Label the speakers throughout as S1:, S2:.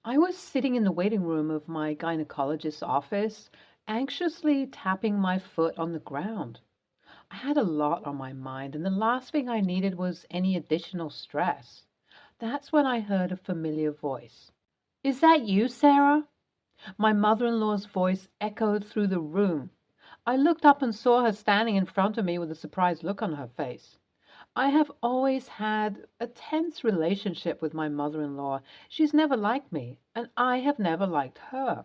S1: I was sitting in the waiting room of my gynecologist's office, anxiously tapping my foot on the ground. I had a lot on my mind, and the last thing I needed was any additional stress. That's when I heard a familiar voice. Is that you, Sarah? My mother-in-law's voice echoed through the room. I looked up and saw her standing in front of me with a surprised look on her face. I have always had a tense relationship with my mother-in-law. She's never liked me, and I have never liked her.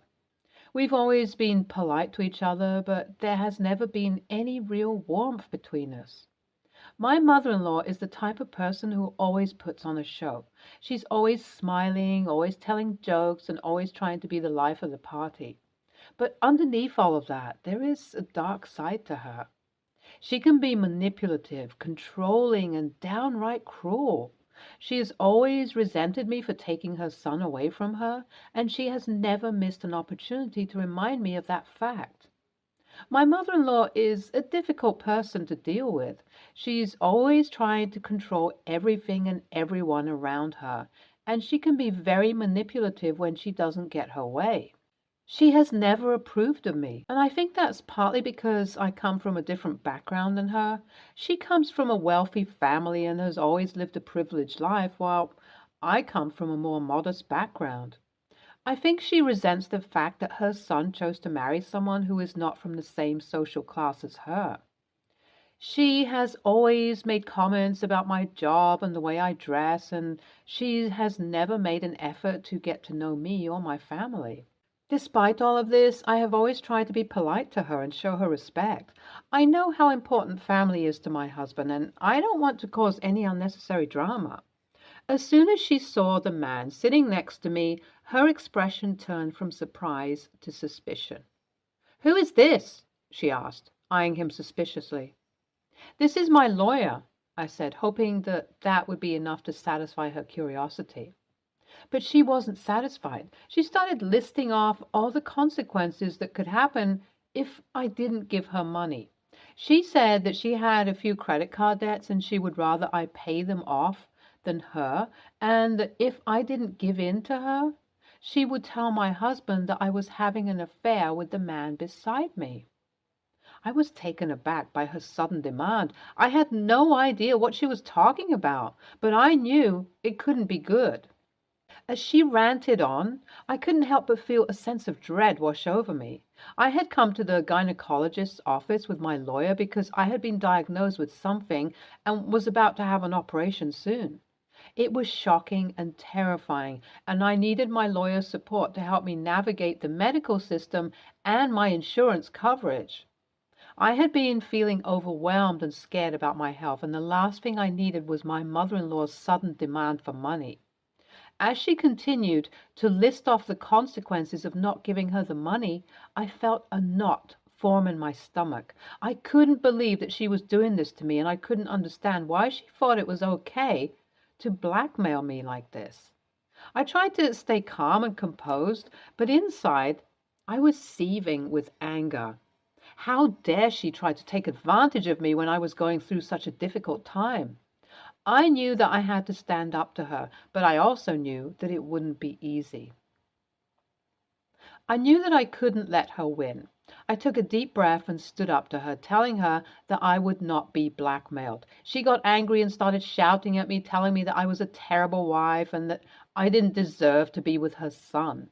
S1: We've always been polite to each other, but there has never been any real warmth between us. My mother-in-law is the type of person who always puts on a show. She's always smiling, always telling jokes, and always trying to be the life of the party. But underneath all of that, there is a dark side to her. She can be manipulative, controlling, and downright cruel. She has always resented me for taking her son away from her, and she has never missed an opportunity to remind me of that fact. My mother-in-law is a difficult person to deal with. She's always trying to control everything and everyone around her, and she can be very manipulative when she doesn't get her way. She has never approved of me, and I think that's partly because I come from a different background than her. She comes from a wealthy family and has always lived a privileged life, while I come from a more modest background. I think she resents the fact that her son chose to marry someone who is not from the same social class as her. She has always made comments about my job and the way I dress, and she has never made an effort to get to know me or my family. Despite all of this, I have always tried to be polite to her and show her respect. I know how important family is to my husband, and I don't want to cause any unnecessary drama. As soon as she saw the man sitting next to me, her expression turned from surprise to suspicion. "Who is this?" she asked, eyeing him suspiciously. "This is my lawyer," I said, hoping that that would be enough to satisfy her curiosity. But she wasn't satisfied. She started listing off all the consequences that could happen if I didn't give her money. She said that she had a few credit card debts and she would rather I pay them off than her, and that if I didn't give in to her, she would tell my husband that I was having an affair with the man beside me. I was taken aback by her sudden demand. I had no idea what she was talking about, but I knew it couldn't be good. As she ranted on, I couldn't help but feel a sense of dread wash over me. I had come to the gynecologist's office with my lawyer because I had been diagnosed with something and was about to have an operation soon. It was shocking and terrifying, and I needed my lawyer's support to help me navigate the medical system and my insurance coverage. I had been feeling overwhelmed and scared about my health, and the last thing I needed was my mother-in-law's sudden demand for money. As she continued to list off the consequences of not giving her the money, I felt a knot form in my stomach. I couldn't believe that she was doing this to me, and I couldn't understand why she thought it was okay to blackmail me like this. I tried to stay calm and composed, but inside I was seething with anger. How dare she try to take advantage of me when I was going through such a difficult time? I knew that I had to stand up to her, but I also knew that it wouldn't be easy. I knew that I couldn't let her win. I took a deep breath and stood up to her, telling her that I would not be blackmailed. She got angry and started shouting at me, telling me that I was a terrible wife and that I didn't deserve to be with her son.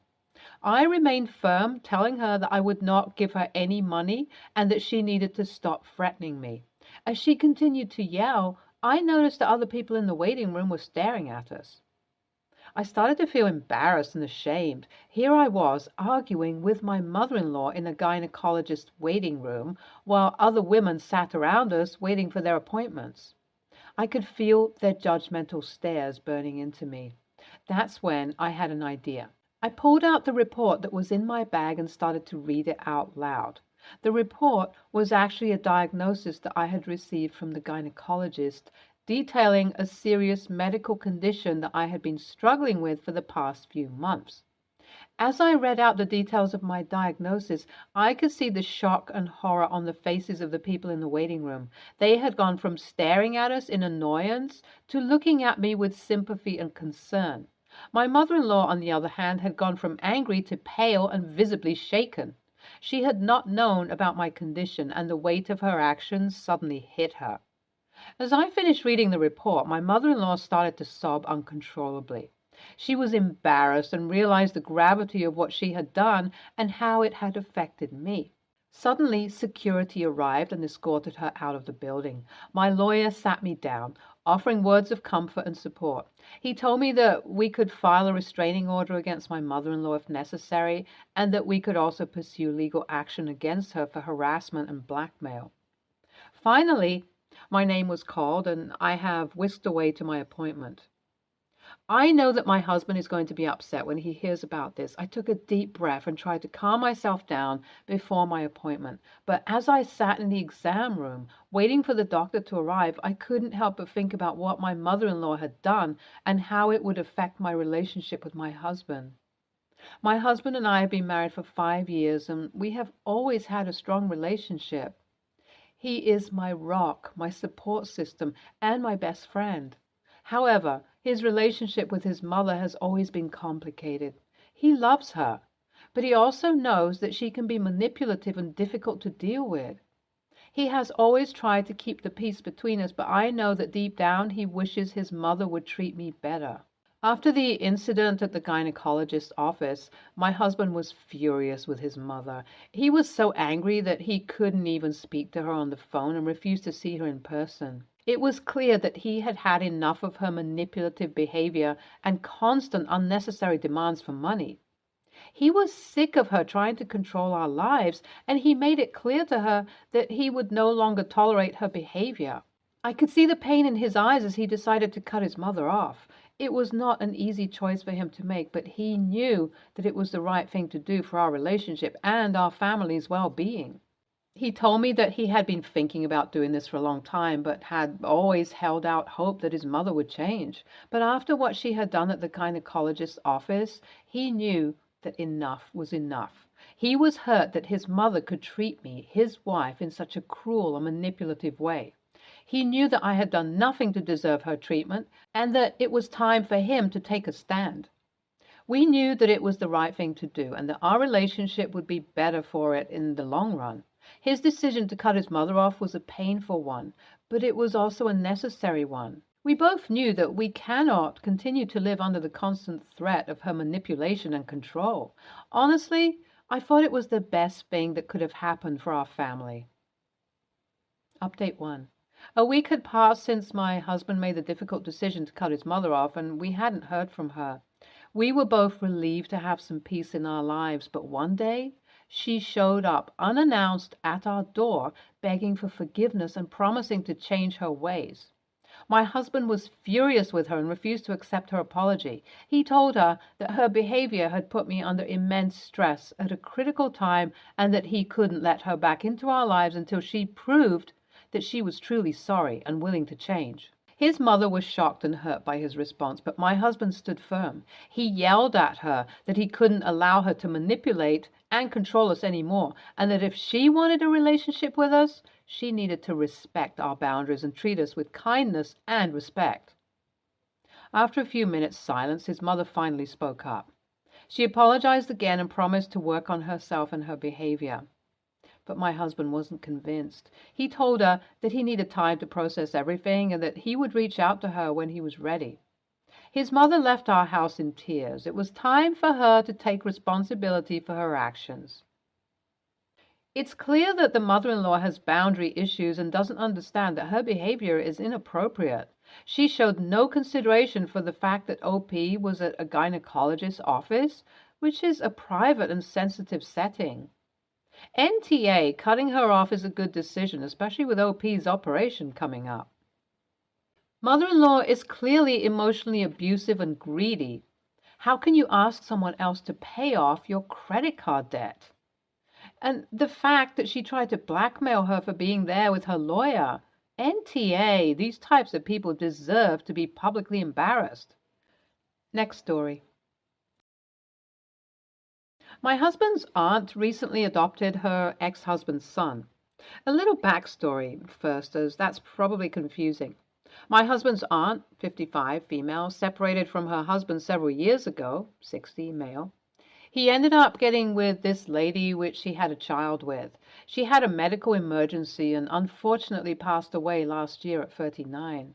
S1: I remained firm, telling her that I would not give her any money and that she needed to stop threatening me. As she continued to yell, I noticed that other people in the waiting room were staring at us. I started to feel embarrassed and ashamed. Here I was arguing with my mother-in-law in a gynecologist's waiting room while other women sat around us waiting for their appointments. I could feel their judgmental stares burning into me. That's when I had an idea. I pulled out the report that was in my bag and started to read it out loud. The report was actually a diagnosis that I had received from the gynecologist, detailing a serious medical condition that I had been struggling with for the past few months. As I read out the details of my diagnosis, I could see the shock and horror on the faces of the people in the waiting room. They had gone from staring at us in annoyance to looking at me with sympathy and concern. My mother-in-law, on the other hand, had gone from angry to pale and visibly shaken. She had not known about my condition, and the weight of her actions suddenly hit her. As I finished reading the report, my mother-in-law started to sob uncontrollably. She was embarrassed and realized the gravity of what she had done and how it had affected me. Suddenly, security arrived and escorted her out of the building. My lawyer sat me down, offering words of comfort and support. He told me that we could file a restraining order against my mother-in-law if necessary, and that we could also pursue legal action against her for harassment and blackmail. Finally, my name was called, and I have whisked away to my appointment. I know that my husband is going to be upset when he hears about this. I took a deep breath and tried to calm myself down before my appointment. But as I sat in the exam room, waiting for the doctor to arrive, I couldn't help but think about what my mother-in-law had done and how it would affect my relationship with my husband. My husband and I have been married for 5 years, and we have always had a strong relationship. He is my rock, my support system, and my best friend. However, his relationship with his mother has always been complicated. He loves her, but he also knows that she can be manipulative and difficult to deal with. He has always tried to keep the peace between us, but I know that deep down he wishes his mother would treat me better. After the incident at the gynecologist's office, my husband was furious with his mother. He was so angry that he couldn't even speak to her on the phone and refused to see her in person. It was clear that he had had enough of her manipulative behavior and constant unnecessary demands for money. He was sick of her trying to control our lives, and he made it clear to her that he would no longer tolerate her behavior. I could see the pain in his eyes as he decided to cut his mother off. It was not an easy choice for him to make, but he knew that it was the right thing to do for our relationship and our family's well-being. He told me that he had been thinking about doing this for a long time, but had always held out hope that his mother would change. But after what she had done at the gynecologist's office, he knew that enough was enough. He was hurt that his mother could treat me, his wife, in such a cruel and manipulative way. He knew that I had done nothing to deserve her treatment, and that it was time for him to take a stand. We knew that it was the right thing to do, and that our relationship would be better for it in the long run. His decision to cut his mother off was a painful one, but it was also a necessary one. We both knew that we cannot continue to live under the constant threat of her manipulation and control. Honestly, I thought it was the best thing that could have happened for our family. Update 1. A week had passed since my husband made the difficult decision to cut his mother off, and we hadn't heard from her. We were both relieved to have some peace in our lives, but one day she showed up unannounced at our door, begging for forgiveness and promising to change her ways. My husband was furious with her and refused to accept her apology. He told her that her behavior had put me under immense stress at a critical time and that he couldn't let her back into our lives until she proved that she was truly sorry and willing to change. His mother was shocked and hurt by his response, but my husband stood firm. He yelled at her that he couldn't allow her to manipulate and control us anymore, and that if she wanted a relationship with us, she needed to respect our boundaries and treat us with kindness and respect. After a few minutes' silence, his mother finally spoke up. She apologized again and promised to work on herself and her behavior. But my husband wasn't convinced. He told her that he needed time to process everything and that he would reach out to her when he was ready. His mother left our house in tears. It was time for her to take responsibility for her actions. It's clear that the mother-in-law has boundary issues and doesn't understand that her behavior is inappropriate. She showed no consideration for the fact that OP was at a gynecologist's office, which is a private and sensitive setting. NTA, cutting her off is a good decision, especially with OP's operation coming up. Mother-in-law is clearly emotionally abusive and greedy. How can you ask someone else to pay off your credit card debt? And the fact that she tried to blackmail her for being there with her lawyer. NTA, these types of people deserve to be publicly embarrassed. Next story. My husband's aunt recently adopted her ex-husband's son. A little backstory first, as that's probably confusing. My husband's aunt, 55, female, separated from her husband several years ago, 60, male. He ended up getting with this lady which he had a child with. She had a medical emergency and unfortunately passed away last year at 39.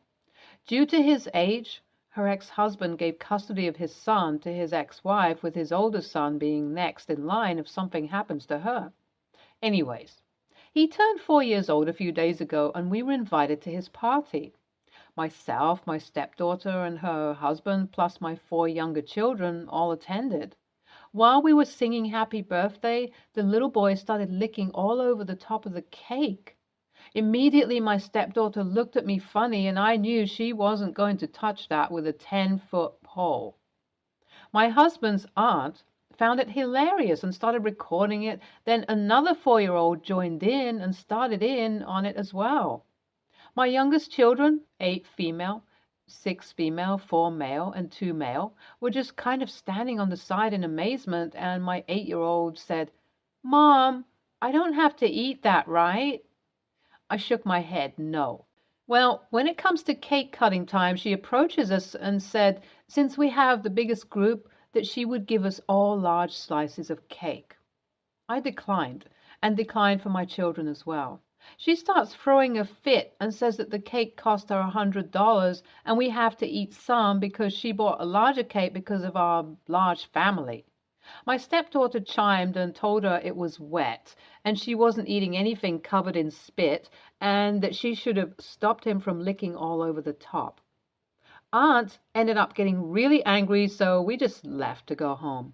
S1: Due to his age, her ex-husband gave custody of his son to his ex-wife, with his oldest son being next in line if something happens to her. Anyways, he turned 4 years old a few days ago and we were invited to his party. Myself, my stepdaughter, and her husband, plus my 4 younger children, all attended. While we were singing happy birthday, the little boy started licking all over the top of the cake. Immediately, my stepdaughter looked at me funny, and I knew she wasn't going to touch that with a 10-foot pole. My husband's aunt found it hilarious and started recording it. Then another 4-year-old joined in and started in on it as well. My youngest children, 8 female, 6 female, 4 male, and 2 male, were just kind of standing on the side in amazement, and my 8-year-old said, "Mom, I don't have to eat that, right?" I shook my head, no. Well, when it comes to cake cutting time, she approaches us and said, since we have the biggest group, that she would give us all large slices of cake. I declined, and declined for my children as well. She starts throwing a fit and says that the cake cost her $100 and we have to eat some because she bought a larger cake because of our large family. My stepdaughter chimed and told her it was wet and she wasn't eating anything covered in spit and that she should have stopped him from licking all over the top. Aunt ended up getting really angry, so we just left to go home.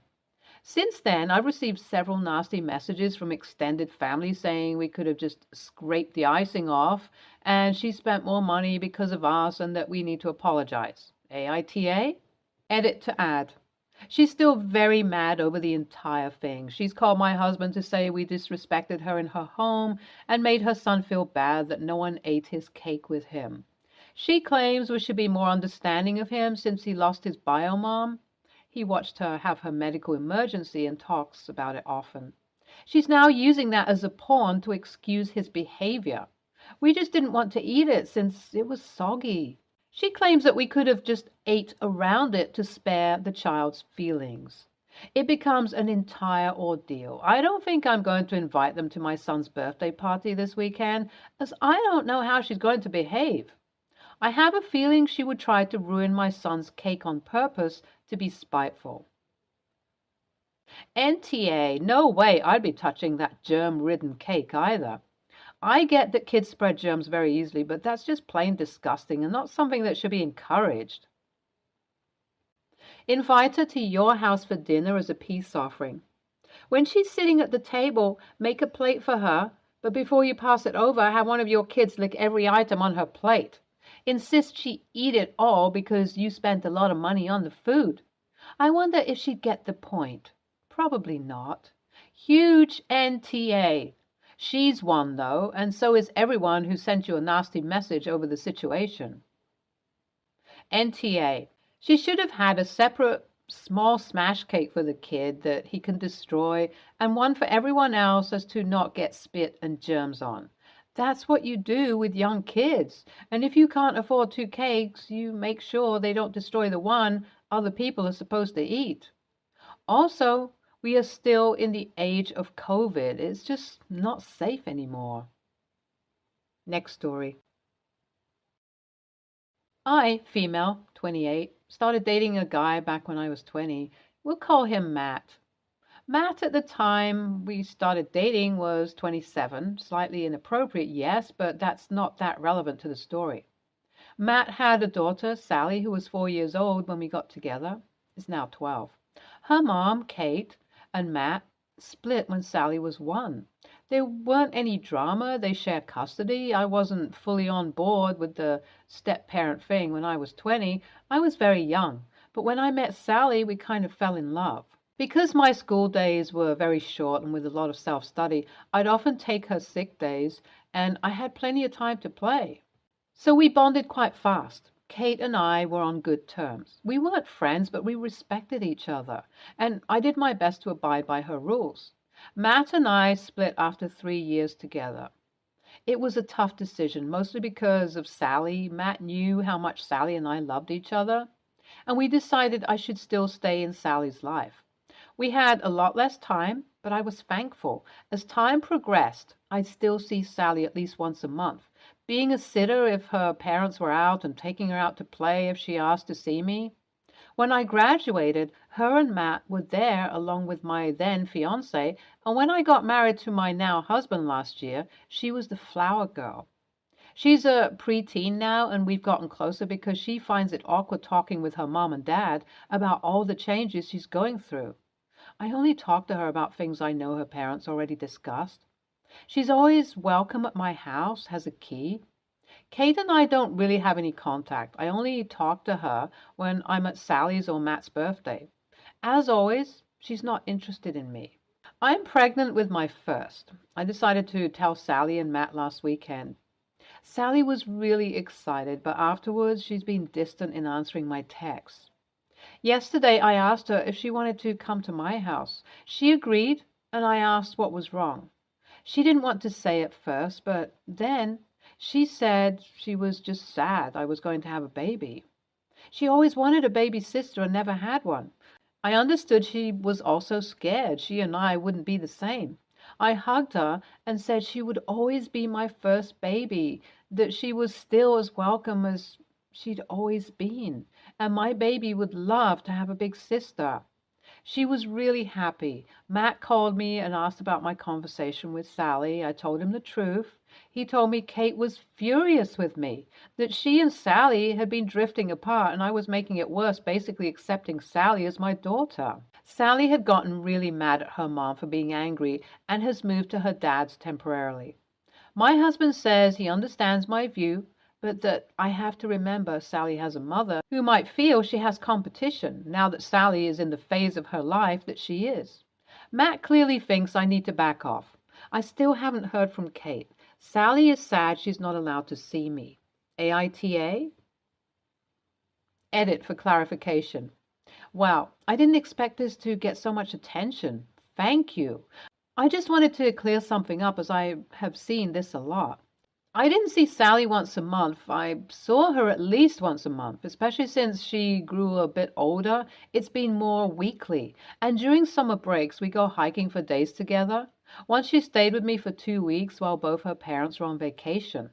S1: Since then, I've received several nasty messages from extended family saying we could have just scraped the icing off and she spent more money because of us and that we need to apologize. AITA? Edit to add. She's still very mad over the entire thing. She's called my husband to say we disrespected her in her home and made her son feel bad that no one ate his cake with him. She claims we should be more understanding of him since he lost his bio mom. He watched her have her medical emergency and talks about it often. She's now using that as a pawn to excuse his behavior. We just didn't want to eat it since it was soggy. She claims that we could have just ate around it to spare the child's feelings. It becomes an entire ordeal. I don't think I'm going to invite them to my son's birthday party this weekend, as I don't know how she's going to behave. I have a feeling she would try to ruin my son's cake on purpose to be spiteful. NTA, no way I'd be touching that germ-ridden cake either. I get that kids spread germs very easily, but that's just plain disgusting and not something that should be encouraged. Invite her to your house for dinner as a peace offering. When she's sitting at the table, make a plate for her, but before you pass it over, have one of your kids lick every item on her plate. Insist she eat it all because you spent a lot of money on the food. I wonder if she'd get the point. Probably not. Huge NTA. She's one, though, and so is everyone who sent you a nasty message over the situation. NTA. She should have had a separate small smash cake for the kid that he can destroy and one for everyone else as to not get spit and germs on. That's what you do with young kids. And if you can't afford 2 cakes, you make sure they don't destroy the one other people are supposed to eat. Also, we are still in the age of COVID. It's just not safe anymore. Next story. I, female, 28, started dating a guy back when I was 20. We'll call him Matt. Matt, at the time we started dating, was 27. Slightly inappropriate, yes, but that's not that relevant to the story. Matt had a daughter, Sally, who was 4 years old when we got together. Is now 12. Her mom, Kate, and Matt split when Sally was 1. There weren't any drama. They shared custody. I wasn't fully on board with the step-parent thing when I was 20. I was very young. But when I met Sally, we kind of fell in love. Because my school days were very short and with a lot of self-study, I'd often take her sick days, and I had plenty of time to play. So we bonded quite fast. Kate and I were on good terms. We weren't friends, but we respected each other, and I did my best to abide by her rules. Matt and I split after 3 years together. It was a tough decision, mostly because of Sally. Matt knew how much Sally and I loved each other, and we decided I should still stay in Sally's life. We had a lot less time, but I was thankful. As time progressed, I'd still see Sally at least once a month, being a sitter if her parents were out and taking her out to play if she asked to see me. When I graduated, her and Matt were there along with my then fiance, and when I got married to my now husband last year, she was the flower girl. She's a preteen now, and we've gotten closer because she finds it awkward talking with her mom and dad about all the changes she's going through. I only talk to her about things I know her parents already discussed. She's always welcome at my house, has a key. Kate and I don't really have any contact. I only talk to her when I'm at Sally's or Matt's birthday. As always, she's not interested in me. I'm pregnant with my first. I decided to tell Sally and Matt last weekend. Sally was really excited, but afterwards she's been distant in answering my texts. Yesterday I asked her if she wanted to come to my house. She agreed, and I asked what was wrong. She didn't want to say at first, but then she said she was just sad I was going to have a baby. She always wanted a baby sister and never had one. I understood she was also scared she and I wouldn't be the same. I hugged her and said she would always be my first baby, that she was still as welcome as she'd always been, and my baby would love to have a big sister. She was really happy. Matt called me and asked about my conversation with Sally. I told him the truth. He told me Kate was furious with me, that she and Sally had been drifting apart and I was making it worse, basically accepting Sally as my daughter. Sally had gotten really mad at her mom for being angry and has moved to her dad's temporarily. My husband says he understands my view, but that I have to remember Sally has a mother who might feel she has competition now that Sally is in the phase of her life that she is. Matt clearly thinks I need to back off. I still haven't heard from Kate. Sally is sad she's not allowed to see me. AITA? Edit for clarification. Wow, I didn't expect this to get so much attention. Thank you. I just wanted to clear something up as I have seen this a lot. I didn't see Sally once a month. I saw her at least once a month, especially since she grew a bit older. It's been more weekly. And during summer breaks, we go hiking for days together. Once she stayed with me for 2 weeks while both her parents were on vacation.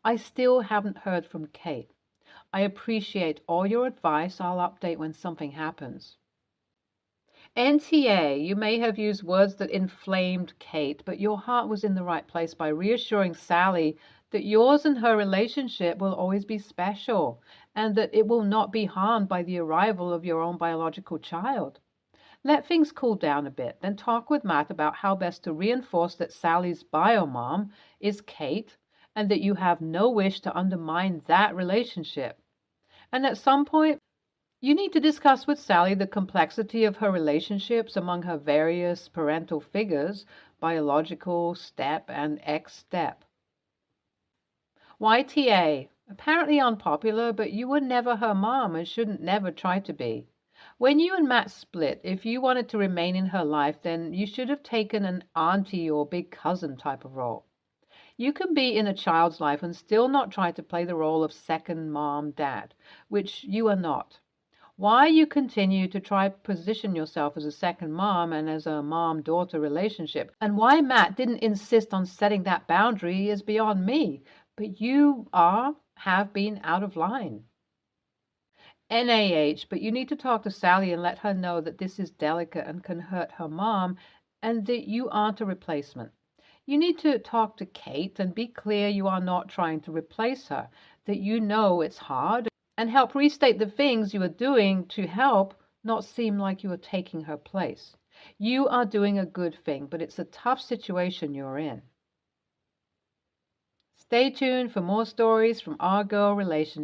S1: I still haven't heard from Kate. I appreciate all your advice. I'll update when something happens. NTA, you may have used words that inflamed Kate, but your heart was in the right place by reassuring Sally that yours and her relationship will always be special and that it will not be harmed by the arrival of your own biological child. Let things cool down a bit, then talk with Matt about how best to reinforce that Sally's biomom is Kate and that you have no wish to undermine that relationship. And at some point, you need to discuss with Sally the complexity of her relationships among her various parental figures, biological, step, and ex-step. YTA, apparently unpopular, but you were never her mom and shouldn't never try to be. When you and Matt split, if you wanted to remain in her life, then you should have taken an auntie or big cousin type of role. You can be in a child's life and still not try to play the role of second mom, dad, which you are not. Why you continue to try to position yourself as a second mom and as a mom-daughter relationship, and why Matt didn't insist on setting that boundary is beyond me, but you have been out of line. NAH, but you need to talk to Sally and let her know that this is delicate and can hurt her mom and that you aren't a replacement. You need to talk to Kate and be clear you are not trying to replace her, that you know it's hard, and help restate the things you are doing to help not seem like you are taking her place. You are doing a good thing, but it's a tough situation you're in. Stay tuned for more stories from our girl relationship.